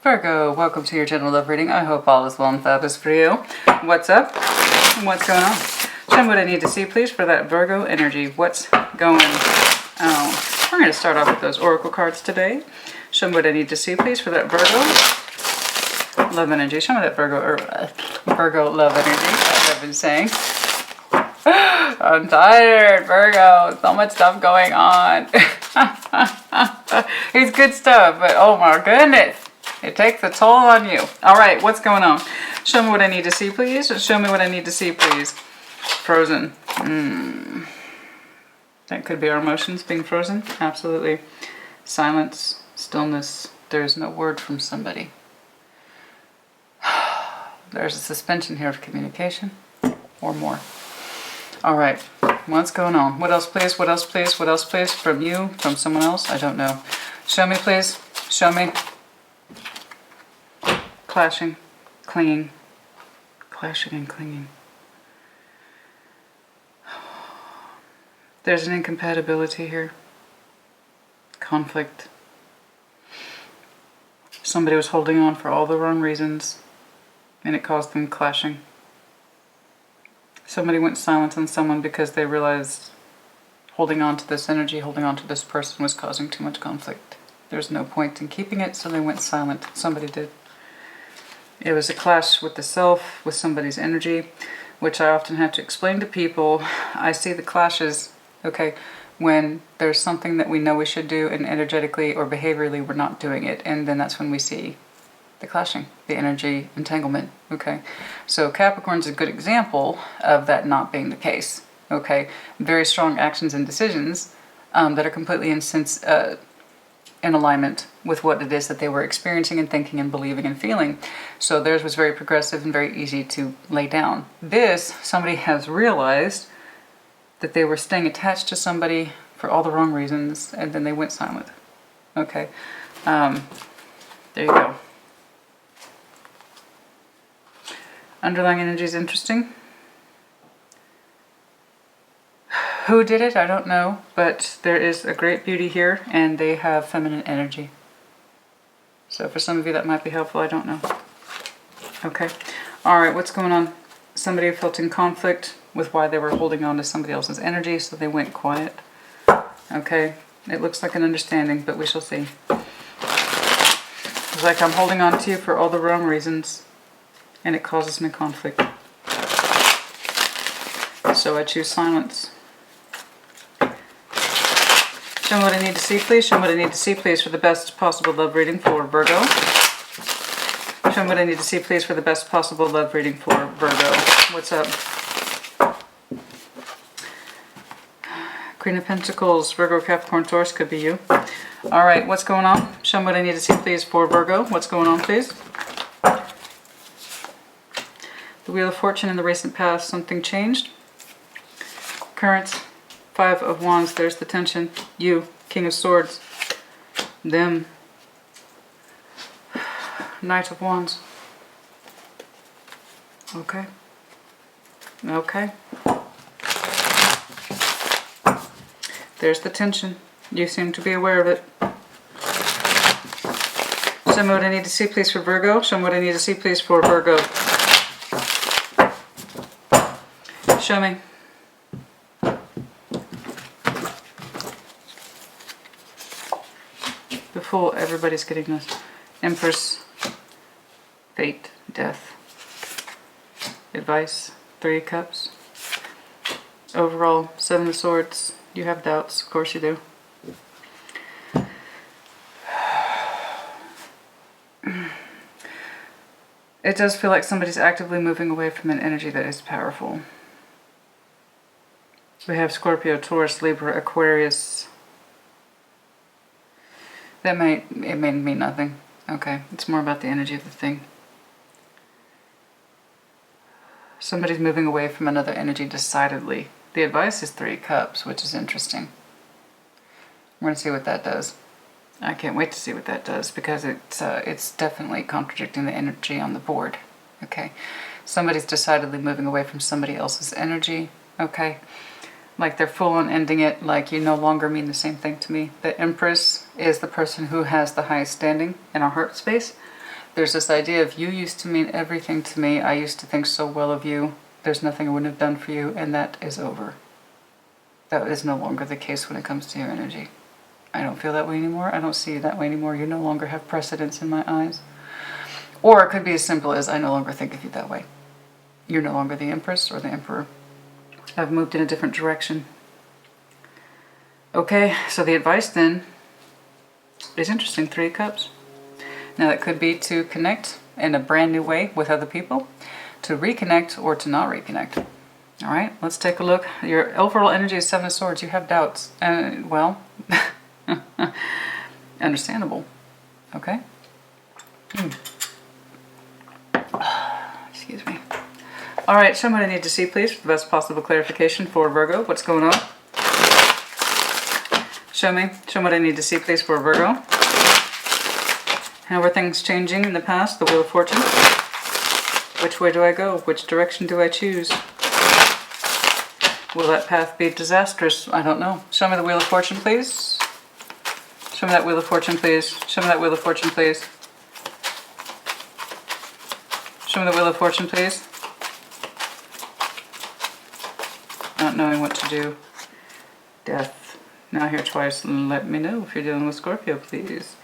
Virgo, welcome to your general love reading. I hope all is well and fabulous for you. What's up? What's going on? Show me what I need to see, please, for that Virgo energy. What's going on? We're going to start off with those oracle cards today. Show me what I need to see, please, for that Virgo love energy. Show me that Virgo love energy, as I've been saying. I'm tired, Virgo. So much stuff going on. It's good stuff, but oh my goodness. It takes a toll on you. All right, what's going on? Show me what I need to see, please. Show me what I need to see, please. Frozen. That could be our emotions being frozen. Absolutely. Silence, stillness. There's no word from somebody. There's a suspension here of communication or more. All right, what's going on? What else, please? What else, please? What else, please? From you? From someone else? I don't know. Show me, please. Show me. Clashing, clinging, clashing and clinging. There's an incompatibility here. Conflict. Somebody was holding on for all the wrong reasons, and it caused them clashing. Somebody went silent on someone because they realized holding on to this energy, holding on to this person was causing too much conflict. There's no point in keeping it, so they went silent. Somebody did. It was a clash with the self, with somebody's energy, which I often have to explain to people. I see the clashes, okay, when there's something that we know we should do and energetically or behaviorally we're not doing it. And then that's when we see the clashing, the energy entanglement, okay? So Capricorn's a good example of that not being the case, okay? Very strong actions and decisions that are completely in alignment with what it is that they were experiencing and thinking and believing and feeling. So theirs was very progressive and very easy to lay down. This, somebody has realized that they were staying attached to somebody for all the wrong reasons, and then they went silent. Okay, there you go. Underlying energy is interesting. Who did it? I don't know, but there is a great beauty here, and they have feminine energy. So for some of you that might be helpful, I don't know. Okay. All right, what's going on? Somebody felt in conflict with why they were holding on to somebody else's energy, so they went quiet. Okay. It looks like an understanding, but we shall see. It's like I'm holding on to you for all the wrong reasons, and it causes me conflict. So I choose silence. Show me what I need to see, please. Show me what I need to see, please, for the best possible love reading for Virgo. Show me what I need to see, please, for the best possible love reading for Virgo. What's up? Queen of Pentacles, Virgo, Capricorn, Taurus, could be you. All right, what's going on? Show me what I need to see, please, for Virgo. What's going on, please? The Wheel of Fortune in the recent past, something changed. Current. 5 of Wands, there's the tension. You, King of Swords. Them. Knight of Wands. Okay. Okay. There's the tension. You seem to be aware of it. Show me what I need to see, please, for Virgo. Show me what I need to see, please, for Virgo. Show me. The Fool, everybody's getting this. Empress, Fate, Death, Advice, 3 of Cups. Overall, 7 of Swords. You have doubts, of course you do. It does feel like somebody's actively moving away from an energy that is powerful. We have Scorpio, Taurus, Libra, Aquarius. It may mean nothing. Okay, it's more about the energy of the thing. Somebody's moving away from another energy decidedly. The Advice is 3 Cups, which is interesting. We're going to see what that does. I can't wait to see what that does, because it's definitely contradicting the energy on the board. Okay, somebody's decidedly moving away from somebody else's energy. Okay, like they're full on ending it, like you no longer mean the same thing to me. The Empress is the person who has the highest standing in our heart space. There's this idea of you used to mean everything to me. I used to think so well of you. There's nothing I wouldn't have done for you, and that is over. That is no longer the case when it comes to your energy. I don't feel that way anymore. I don't see you that way anymore. You no longer have precedence in my eyes. Or it could be as simple as I no longer think of you that way. You're no longer the Empress or the Emperor. I've moved in a different direction. Okay, so the advice then is interesting. 3 of Cups. Now that could be to connect in a brand new way with other people, to reconnect or to not reconnect. All right, let's take a look. Your overall energy is 7 of Swords. You have doubts. And, well, understandable. Okay? Excuse me. All right, show me what I need to see, please, for the best possible clarification for Virgo. What's going on? Show me what I need to see, please, for Virgo. How are things changing in the past? The Wheel of Fortune. Which way do I go? Which direction do I choose? Will that path be disastrous? I don't know. Show me the Wheel of Fortune, please. Show me that Wheel of Fortune, please. Show me that Wheel of Fortune, please. Show me the Wheel of Fortune, please. Not knowing what to do. Death. Now here twice. Let me know if you're dealing with Scorpio, please.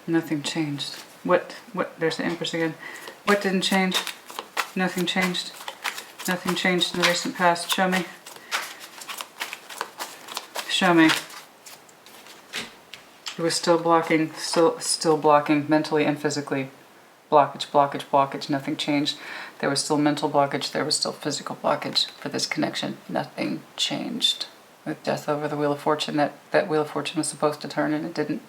Nothing changed. What? There's the Empress again. What didn't change? Nothing changed. Nothing changed in the recent past. Show me. Show me. It was still blocking, still blocking mentally and physically. Blockage, blockage, blockage. Nothing changed. There was still mental blockage. There was still physical blockage for this connection. Nothing changed. With death over the Wheel of Fortune, that Wheel of Fortune was supposed to turn and it didn't.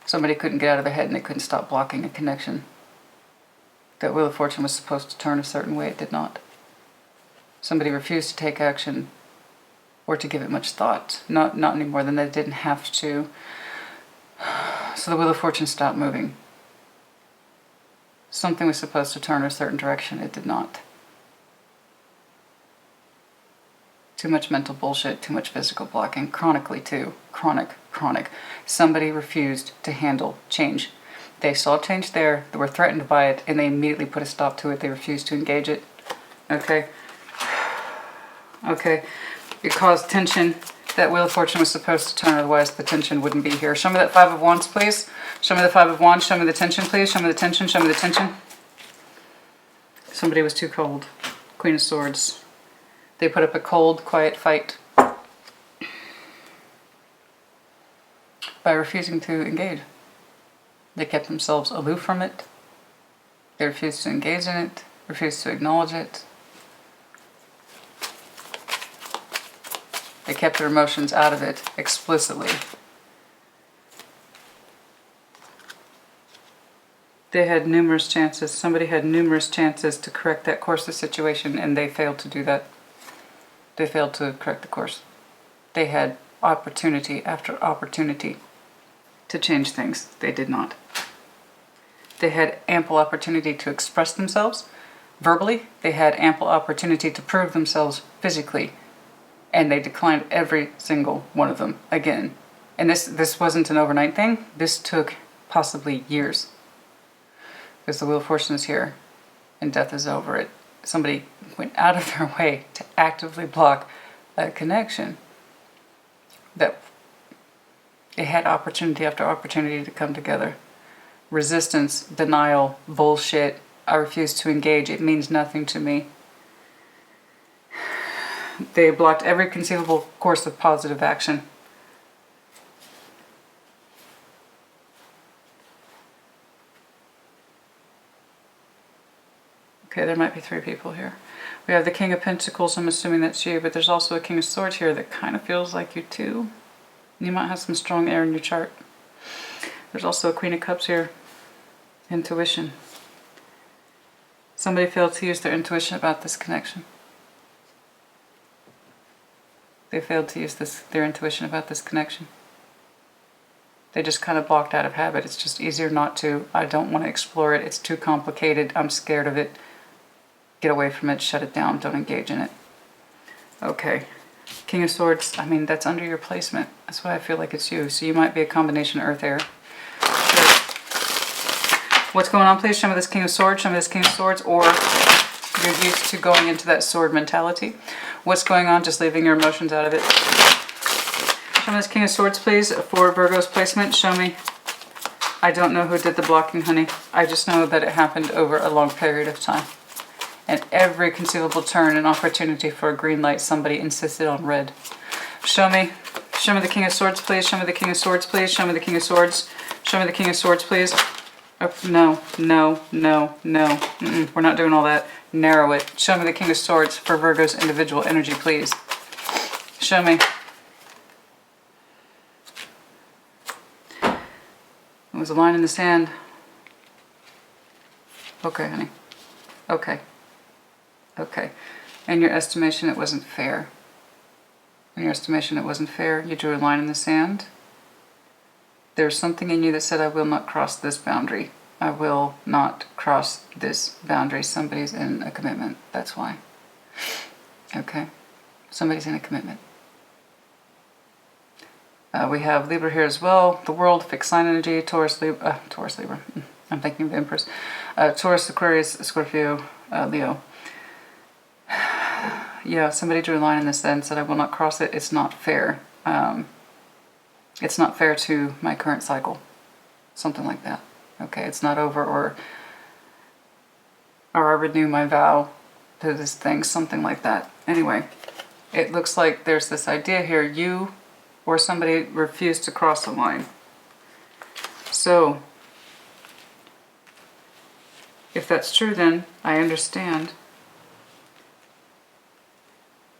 Somebody couldn't get out of their head and they couldn't stop blocking a connection. That Wheel of Fortune was supposed to turn a certain way. It did not. Somebody refused to take action or to give it much thought. Not any more than they didn't have to. So the Wheel of Fortune stopped moving. Something was supposed to turn a certain direction. It did not. Too much mental bullshit, too much physical blocking, chronically too. Chronic. Somebody refused to handle change. They saw change there, they were threatened by it, and they immediately put a stop to it. They refused to engage it. Okay. Okay. It caused tension. That Wheel of Fortune was supposed to turn, otherwise the tension wouldn't be here. Show me that 5 of Wands, please. Show me the 5 of Wands. Show me the tension, please. Show me the tension. Show me the tension. Somebody was too cold. Queen of Swords. They put up a cold, quiet fight by refusing to engage. They kept themselves aloof from it. They refused to engage in it, refused to acknowledge it. They kept their emotions out of it explicitly. They had numerous chances. Somebody had numerous chances to correct that course of situation, and they failed to do that. They failed to correct the course. They had opportunity after opportunity to change things. They did not. They had ample opportunity to express themselves verbally. They had ample opportunity to prove themselves physically. And they declined every single one of them again. And this wasn't an overnight thing. This took possibly years. Because the Wheel of Fortune is here and death is over it. Somebody went out of their way to actively block a connection that it had opportunity after opportunity to come together. Resistance, denial, bullshit. I refuse to engage. It means nothing to me. They blocked every conceivable course of positive action. Okay, there might be 3 people here. We have the King of Pentacles. I'm assuming that's you, but there's also a King of Swords here that kind of feels like you too. You might have some strong air in your chart. There's also a Queen of Cups here. Intuition. Somebody failed to use their intuition about this connection. They failed to use their intuition about this connection. They just kind of blocked out of habit. It's just easier not to. I don't want to explore it. It's too complicated. I'm scared of it. Get away from it. Shut it down. Don't engage in it. Okay. King of Swords. I mean, that's under your placement. That's why I feel like it's you. So you might be a combination earth air. What's going on, please? Show me this King of Swords. Show me this King of Swords. Or you're used to going into that sword mentality. What's going on? Just leaving your emotions out of it. Show me this King of Swords, please, for Virgo's placement. Show me. I don't know who did the blocking, honey. I just know that it happened over a long period of time. And every conceivable turn and opportunity for a green light, somebody insisted on red. Show me the King of Swords, please. Show me the King of Swords, please. Show me the King of Swords. Show me the King of Swords, please. Oh, no, no, no, no. We're not doing all that. Narrow it. Show me the King of Swords for Virgo's individual energy, please. Show me. It was a line in the sand. Okay, honey. Okay. Okay. In your estimation, it wasn't fair. In your estimation, it wasn't fair. You drew a line in the sand. There's something in you that said, I will not cross this boundary. I will not cross this boundary. Somebody's in a commitment. That's why. Okay? Somebody's in a commitment. We have Libra here as well. The world, fixed sign energy, Taurus, Libra. I'm thinking of the Empress. Taurus, Aquarius, Scorpio, Leo. Yeah, somebody drew a line in the sand and said, I will not cross it. It's not fair. It's not fair to my current cycle. Something like that. Okay, it's not over, or I renew my vow to this thing. Something like that. Anyway, it looks like there's this idea here. You or somebody refused to cross the line. So, if that's true, then I understand.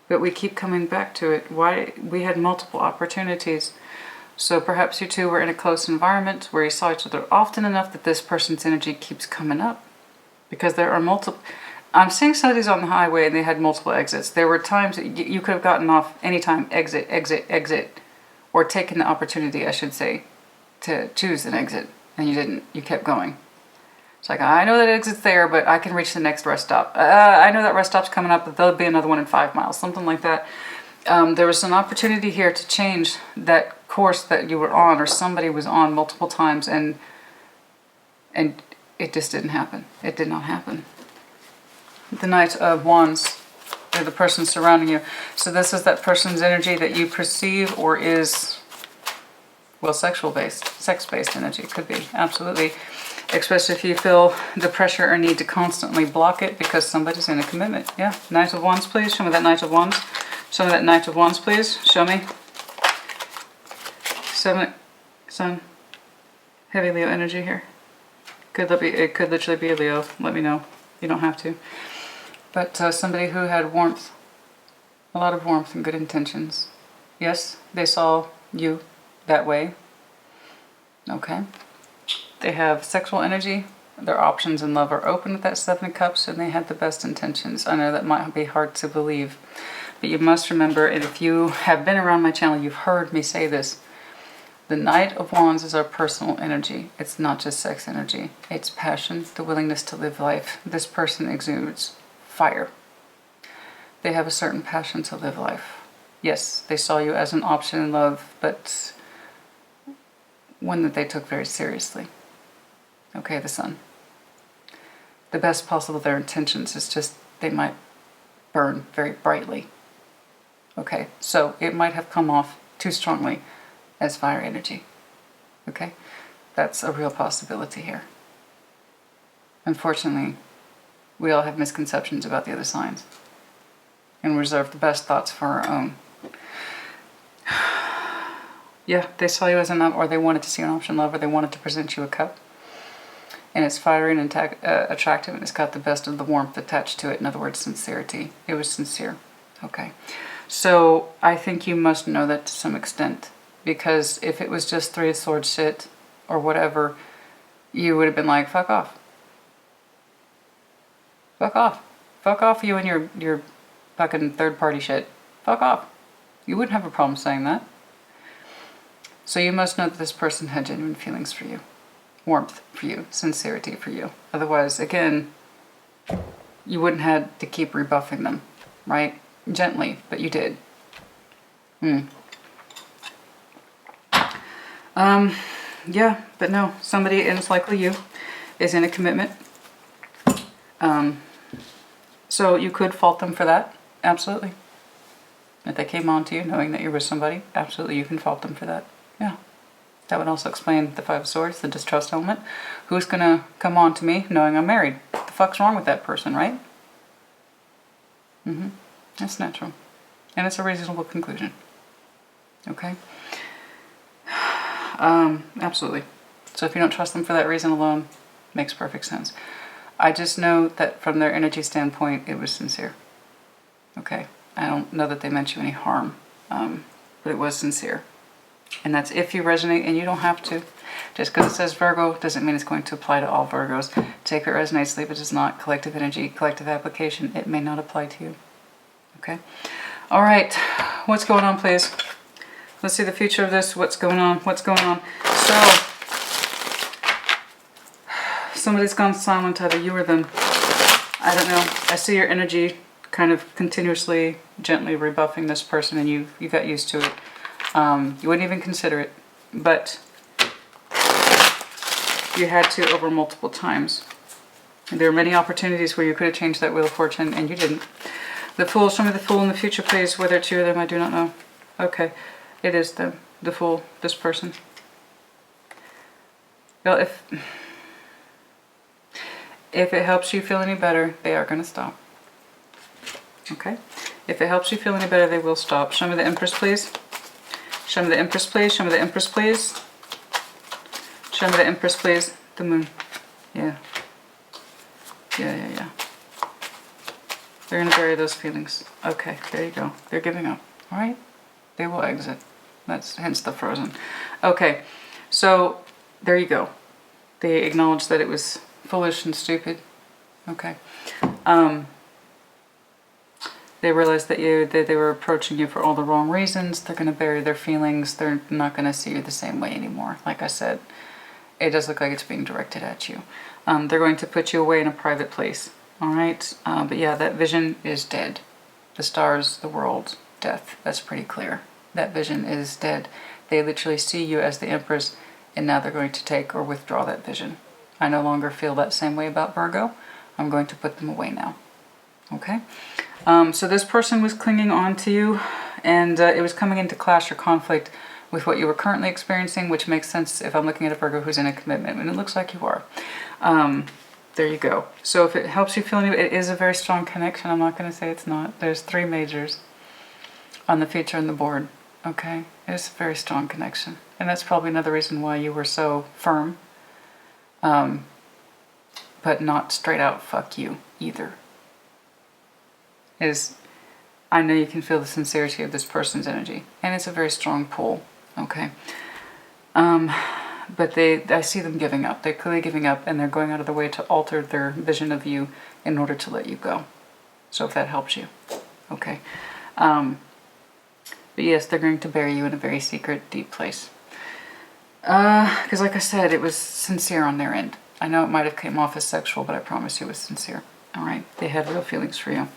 But we keep coming back to it. Why? We had multiple opportunities. So perhaps you two were in a close environment where you saw each other often enough that this person's energy keeps coming up. Because there are multiple... I'm seeing some of these on the highway and they had multiple exits. There were times that you could have gotten off anytime, exit, exit, exit. Or taken the opportunity, I should say, to choose an exit. And you didn't. You kept going. It's like, I know that exit's there, but I can reach the next rest stop. I know that rest stop's coming up, but there'll be another one in 5 miles. Something like that. There was an opportunity here to change that course that you were on, or somebody was on multiple times, and it just didn't happen. It did not happen. The Knight of Wands, or the person surrounding you. So this is that person's energy that you perceive, or is, well, sexual-based, sex-based energy. It could be, absolutely. Especially if you feel the pressure or need to constantly block it because somebody's in a commitment. Yeah, Knight of Wands, please. Show me that Knight of Wands. Show me that Knight of Wands, please. Show me. Sun. Heavy Leo energy here. It could literally be a Leo. Let me know. You don't have to. But somebody who had warmth. A lot of warmth and good intentions. Yes, they saw you that way. Okay. They have sexual energy. Their options in love are open with that Seven of Cups, and they had the best intentions. I know that might be hard to believe. But you must remember, and if you have been around my channel, you've heard me say this. The Knight of Wands is our personal energy. It's not just sex energy. It's passion, the willingness to live life. This person exudes fire. They have a certain passion to live life. Yes, they saw you as an option in love, but one that they took very seriously. Okay, the Sun. The best possible of their intentions is just they might burn very brightly. Okay, so it might have come off too strongly as fire energy. Okay, that's a real possibility here. Unfortunately, we all have misconceptions about the other signs and reserve the best thoughts for our own. Yeah, they saw you as an or they wanted to see an option love, or they wanted to present you a cup. And it's fiery and attractive, and it's got the best of the warmth attached to it. In other words, sincerity. It was sincere. Okay. So I think you must know that to some extent. Because if it was just Three of Swords shit, or whatever, you would have been like, fuck off. Fuck off. Fuck off, you and your fucking third-party shit. Fuck off. You wouldn't have a problem saying that. So you must know that this person had genuine feelings for you. Warmth for you. Sincerity for you. Otherwise, again, you wouldn't have to keep rebuffing them. Right? Gently, but you did. Yeah, but no. Somebody, and it's likely you, is in a commitment. So you could fault them for that. Absolutely. If they came on to you knowing that you're with somebody, absolutely you can fault them for that. Yeah. That would also explain the Five of Swords, the distrust element. Who's going to come on to me knowing I'm married? What the fuck's wrong with that person, right? That's natural. And it's a reasonable conclusion. Okay? Absolutely. So if you don't trust them for that reason alone, makes perfect sense. I just know that from their energy standpoint, it was sincere. Okay? I don't know that they meant you any harm, but it was sincere. And that's if you resonate, and you don't have to. Just because it says Virgo doesn't mean it's going to apply to all Virgos. Take if it resonates, leave it does not. Collective energy, collective application, it may not apply to you. Okay? All right. What's going on, please? Let's see the future of this. What's going on? What's going on? So, somebody's gone silent, either you or them. I don't know. I see your energy kind of continuously, gently rebuffing this person, and you got used to it. You wouldn't even consider it, but you had to over multiple times. And there are many opportunities where you could have changed that Wheel of Fortune, and you didn't. The Fool, show me the Fool in the future, please. Whether it's you or them, I do not know. Okay, it is them. The Fool, this person. Well, if it helps you feel any better, they are going to stop. Okay? If it helps you feel any better, they will stop. Show me the Empress, please. Show me the Empress, please. Show me the Empress, please. Show me the Empress, please. The Moon. Yeah. Yeah. They're going to bury those feelings. Okay, there you go. They're giving up. All right? They will exit. That's hence the frozen. Okay, so there you go. They acknowledged that it was foolish and stupid. Okay. They realized that they were approaching you for all the wrong reasons. They're going to bury their feelings. They're not going to see you the same way anymore. Like I said, it does look like it's being directed at you. They're going to put you away in a private place. All right? But yeah, that vision is dead. The stars, the world, death. That's pretty clear. That vision is dead. They literally see you as the Empress, and now they're going to take or withdraw that vision. I no longer feel that same way about Virgo. I'm going to put them away now. Okay? So this person was clinging on to you, and it was coming into clash or conflict with what you were currently experiencing, which makes sense if I'm looking at a Virgo who's in a commitment, and it looks like you are. There you go. So if it helps you feel any, it is a very strong connection. I'm not going to say it's not. There's 3 majors on the future on the board. Okay? It's a very strong connection. And that's probably another reason why you were so firm, but not straight out fuck you either. I know you can feel the sincerity of this person's energy, and it's a very strong pull, okay? But I see them giving up. They're clearly giving up, and they're going out of their way to alter their vision of you in order to let you go. So if that helps you, okay? But yes, they're going to bury you in a very secret, deep place. Because like I said, it was sincere on their end. I know it might have come off as sexual, but I promise you it was sincere, all right? They had real feelings for you.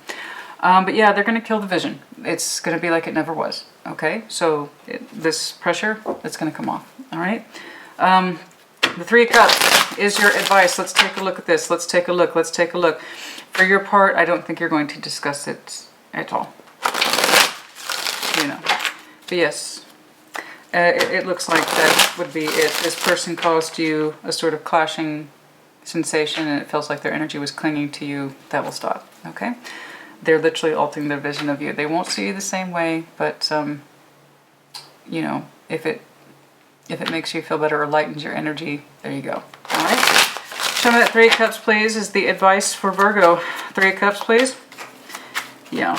But yeah, they're going to kill the vision. It's going to be like it never was. Okay, so this pressure, it's going to come off. All right. The 3 of Cups is your advice. Let's take a look at this. Let's take a look. Let's take a look. For your part, I don't think you're going to discuss it at all. You know. But yes, it looks like that would be it. This person caused you a sort of clashing sensation, and it feels like their energy was clinging to you. That will stop. Okay. They're literally altering their vision of you. They won't see you the same way, but, you know, if it makes you feel better or lightens your energy, there you go. All right? Show me that 3 of Cups, please, is the advice for Virgo. 3 of Cups, please. Yeah.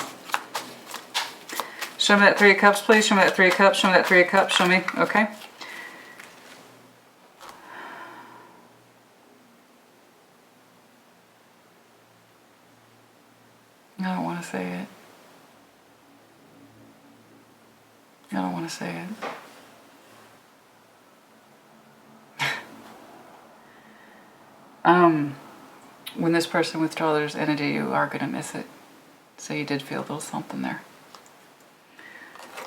Show me that 3 of Cups, please. Show me that 3 of Cups. Show me that 3 of Cups. Show me. Okay. I don't want to say it. I don't want to say it. When this person withdraws their energy, you are going to miss it. So you did feel a little something there.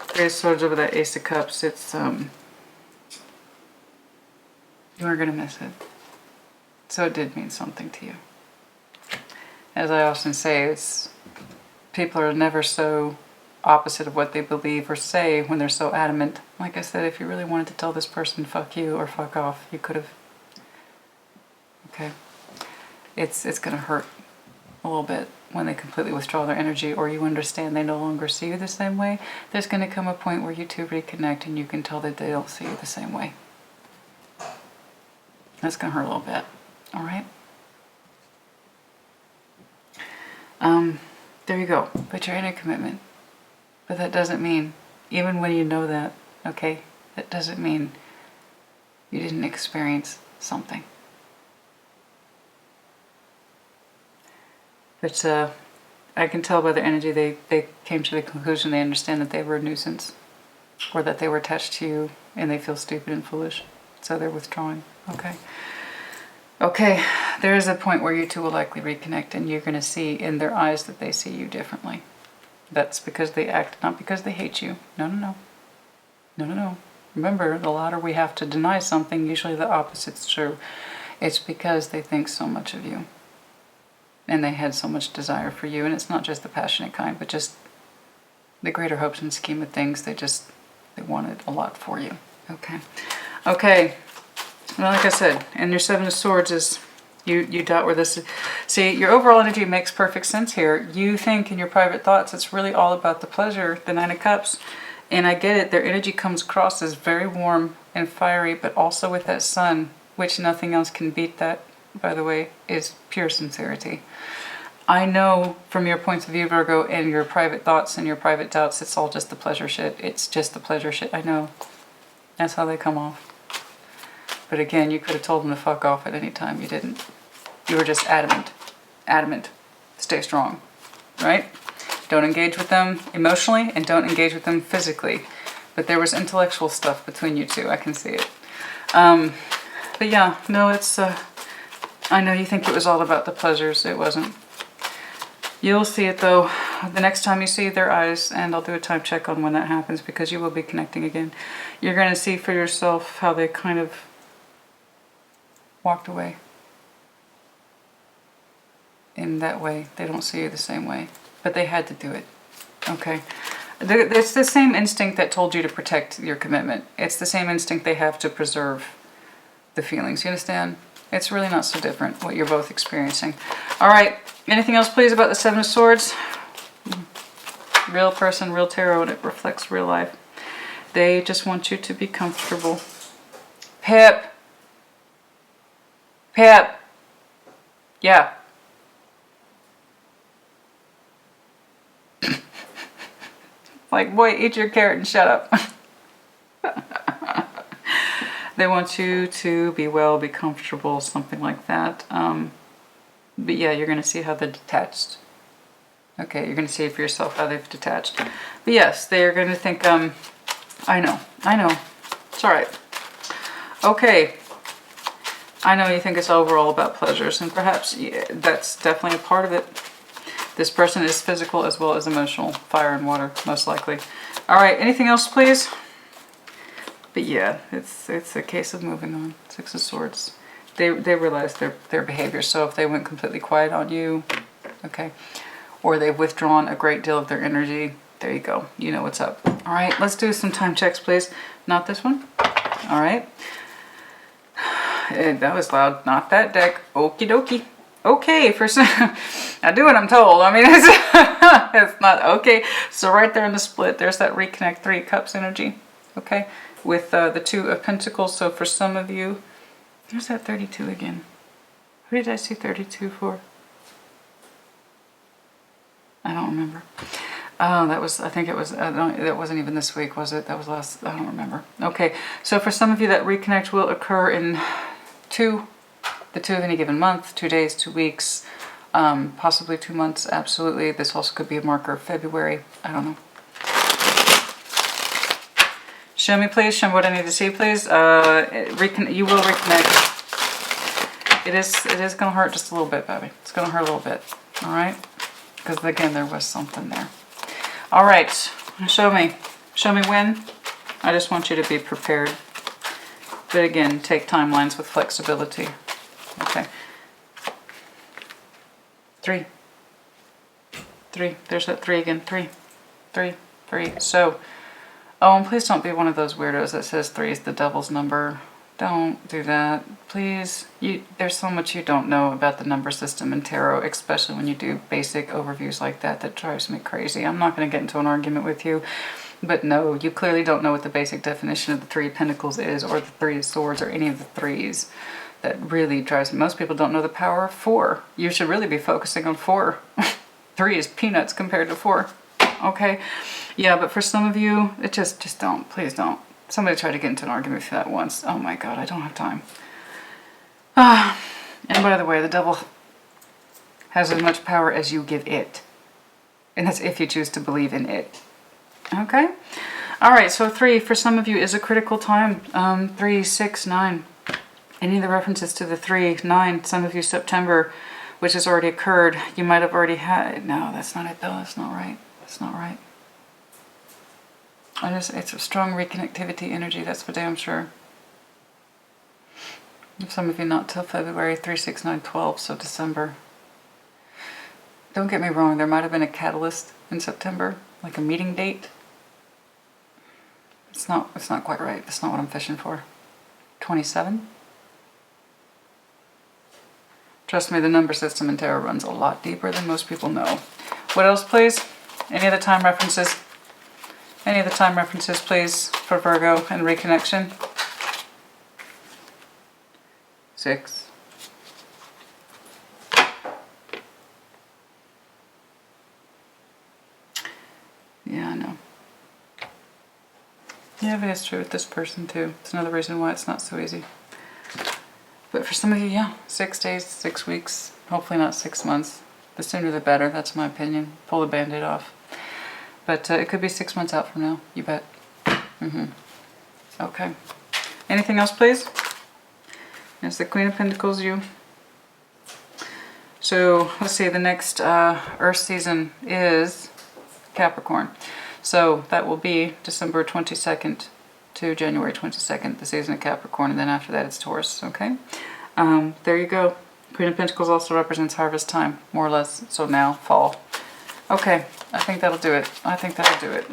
3 of Swords over that Ace of Cups, it's, you are going to miss it. So it did mean something to you. As I often say, people are never so opposite of what they believe or say when they're so adamant. Like I said, if you really wanted to tell this person fuck you or fuck off, you could have. Okay. It's going to hurt a little bit when they completely withdraw their energy, or you understand they no longer see you the same way. There's going to come a point where you two reconnect and you can tell that they don't see you the same way. That's going to hurt a little bit. All right? There you go. But you're in a commitment. But that doesn't mean, even when you know that, okay, that doesn't mean you didn't experience something. But I can tell by their energy they came to the conclusion they understand that they were a nuisance, or that they were attached to you and they feel stupid and foolish. So they're withdrawing. Okay. Okay, there is a point where you two will likely reconnect, and you're going to see in their eyes that they see you differently. That's because they act, not because they hate you. No, no, no. No, no, no. Remember, the louder we have to deny something, usually the opposite's true. It's because they think so much of you. And they had so much desire for you. And it's not just the passionate kind, but just the greater hopes and scheme of things. They wanted a lot for you. Okay. Okay. Well, like I said, and your Seven of Swords is, you doubt where this is. See, your overall energy makes perfect sense here. You think in your private thoughts it's really all about the pleasure, the Nine of Cups. And I get it, their energy comes across as very warm and fiery, but also with that sun, which nothing else can beat that, by the way, is pure sincerity. I know from your points of view, Virgo, and your private thoughts and your private doubts, it's all just the pleasure shit. It's just the pleasure shit. I know. That's how they come off. But again, you could have told them to fuck off at any time. You didn't. You were just adamant. Adamant. Stay strong. Right? Don't engage with them emotionally and don't engage with them physically. But there was intellectual stuff between you two. I can see it. But yeah, no, it's... I know you think it was all about the pleasures. It wasn't. You'll see it though the next time you see their eyes, and I'll do a time check on when that happens because you will be connecting again. You're going to see for yourself how they kind of walked away. In that way, they don't see you the same way. But they had to do it. Okay? It's the same instinct that told you to protect your commitment. It's the same instinct they have to preserve the feelings. You understand? It's really not so different what you're both experiencing. All right. Anything else, please, about the Seven of Swords? Real person, real tarot, and it reflects real life. They just want you to be comfortable. Pip. Pip. Yeah. Like, boy, eat your carrot and shut up. They want you to be well, be comfortable, something like that. But yeah, you're going to see how they're detached. Okay, you're going to see for yourself how they've detached. But yes, they're going to think, I know. It's all right. Okay. I know you think it's overall about pleasures, and perhaps that's definitely a part of it. This person is physical as well as emotional. Fire and water, most likely. All right, anything else, please? But yeah, it's a case of moving on. Six of Swords. They realize their behavior. So if they went completely quiet on you, okay, or they've withdrawn a great deal of their energy, there you go. You know what's up. All right, let's do some time checks, please. Not this one. All right. That was loud. Not that deck. Okie dokie. Okay, for some, I do what I'm told. I mean, it's not okay. So right there in the split, there's that reconnect, Three of Cups energy. Okay, with the Two of Pentacles. So for some of you, there's that 32 again. Who did I see 32 for? I don't remember. Oh, that was, I think it was, that wasn't even this week, was it? That was last, I don't remember. Okay, so for some of you, that reconnect will occur in the two of any given month, 2 days, 2 weeks, possibly 2 months, absolutely. This also could be a marker of February. I don't know. Show me, please. Show me what I need to see, please. You will reconnect. It is going to hurt just a little bit, baby. It's going to hurt a little bit. All right? Because, again, there was something there. All right. Show me. Show me when. I just want you to be prepared. But, again, take timelines with flexibility. Okay. 3. 3. There's that 3 again. 3. 3. 3. So, oh, and please don't be one of those weirdos that says 3 is the devil's number. Don't do that. Please. There's so much you don't know about the number system in tarot, especially when you do basic overviews like that. That drives me crazy. I'm not going to get into an argument with you. But no, you clearly don't know what the basic definition of the 3 of Pentacles is, or the 3 of Swords, or any of the 3s. That really drives me. Most people don't know the power of 4. You should really be focusing on 4. 3 is peanuts compared to 4. Okay? Yeah, but for some of you, it just don't. Please don't. Somebody tried to get into an argument for that once. Oh my God, I don't have time. And by the way, the devil has as much power as you give it. And that's if you choose to believe in it. Okay? Alright, so 3 for some of you is a critical time. 3, 6, 9. Any of the references to the 3, 9, some of you September, which has already occurred, you might have already had. No, that's not it though. That's not right. That's not right. It's a strong reconnectivity energy, that's for damn sure. Some of you not till February, 3, 6, 9, 12, so December. Don't get me wrong, there might have been a catalyst in September, like a meeting date. It's not quite right. That's not what I'm fishing for. 27? Trust me, the number system in tarot runs a lot deeper than most people know. What else, please? Any of the time references? Any of the time references, please, for Virgo and reconnection? 6. Yeah, I know. Yeah, but it's true with this person too. It's another reason why it's not so easy. But for some of you, yeah, 6 days, 6 weeks, hopefully not 6 months. The sooner the better, that's my opinion. Pull the band-aid off. But it could be 6 months out from now, you bet. Okay. Anything else, please? There's the Queen of Pentacles, you. So, let's see, the next Earth season is Capricorn. So, that will be December 22nd to January 22nd, the season of Capricorn, and then after that it's Taurus, okay? There you go. Queen of Pentacles also represents harvest time, more or less, so now, fall. Okay, I think that'll do it. I think that'll do it.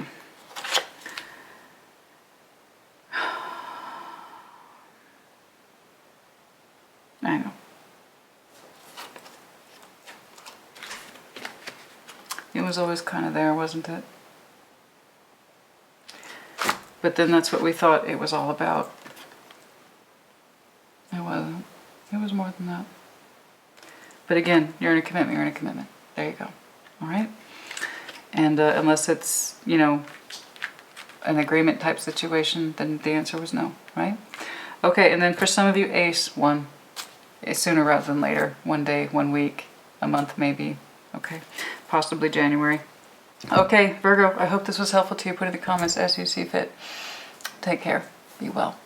I know. It was always kind of there, wasn't it? But then that's what we thought it was all about. It wasn't. It was more than that. But again, you're in a commitment, you're in a commitment. There you go. All right? And unless it's, you know, an agreement type situation, then the answer was no, right? Okay, and then for some of you, Ace, 1. Sooner rather than later. 1 day, 1 week, a month maybe. Okay, possibly January. Okay, Virgo, I hope this was helpful to you. Put in the comments as you see fit. Take care. Be well.